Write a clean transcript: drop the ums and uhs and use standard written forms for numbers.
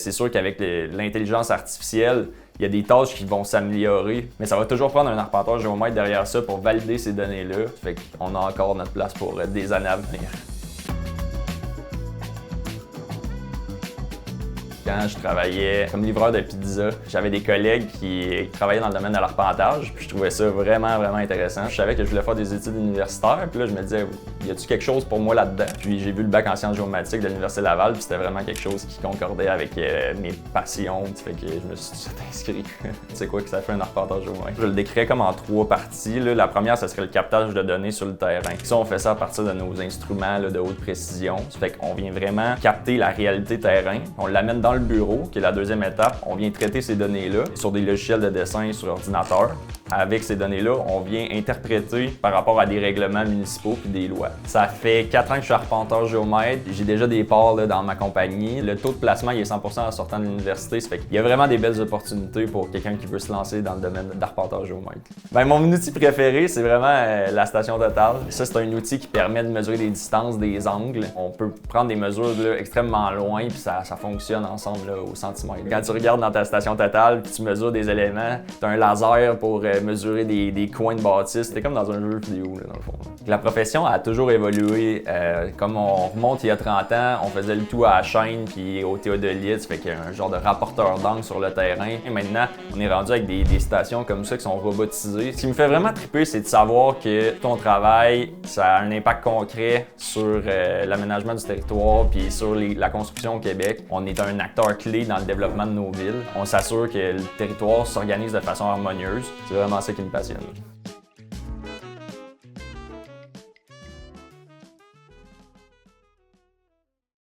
C'est sûr qu'avec l'intelligence artificielle, il y a des tâches qui vont s'améliorer, mais ça va toujours prendre un arpenteur géomètre derrière ça pour valider ces données-là. Fait qu'on a encore notre place pour des années à venir. Quand je travaillais comme livreur de pizza, j'avais des collègues qui travaillaient dans le domaine de l'arpentage, puis je trouvais ça vraiment intéressant. Je savais que je voulais faire des études universitaires, puis là je me disais, y a-tu quelque chose pour moi là-dedans? Puis j'ai vu le bac en sciences géomatiques de l'Université Laval, puis c'était vraiment quelque chose qui concordait avec mes passions, fait que je me suis tout de suite inscrit. C'est quoi que ça fait un arpenteur géomètre? Je le décrirais comme en 3 parties. Là. La première, ce serait le captage de données sur le terrain. Ça, on fait ça à partir de nos instruments là, de haute précision. Ça fait qu'on vient vraiment capter la réalité terrain, on l'amène dans le bureau, qui est la deuxième étape. On vient traiter ces données-là sur des logiciels de dessin sur ordinateur. Avec ces données-là, on vient interpréter par rapport à des règlements municipaux puis des lois. Ça fait 4 ans que je suis arpenteur géomètre. J'ai déjà des parts là, dans ma compagnie. Le taux de placement il est 100% en sortant de l'université. Ça fait qu'il y a vraiment des belles opportunités pour quelqu'un qui veut se lancer dans le domaine d'arpenteur géomètre. Ben, mon outil préféré, c'est vraiment la station Total. Ça, c'est un outil qui permet de mesurer les distances, des angles. On peut prendre des mesures là, extrêmement loin puis ça fonctionne ensemble là, au centimètre. Quand tu regardes dans ta station Total puis tu mesures des éléments, tu as un laser pour mesurer des coins de bâtisse. C'était comme dans un jeu vidéo, là, dans le fond. La profession a toujours évolué. Comme on remonte il y a 30 ans, on faisait le tout à la chaîne puis au théodolite, ça fait qu'il y a un genre de rapporteur d'angle sur le terrain. Et maintenant, on est rendu avec des stations comme ça qui sont robotisées. Ce qui me fait vraiment triper, c'est de savoir que ton travail, ça a un impact concret sur l'aménagement du territoire puis sur la construction au Québec. On est un acteur clé dans le développement de nos villes. On s'assure que le territoire s'organise de façon harmonieuse. C'est vraiment ça qui me passionne.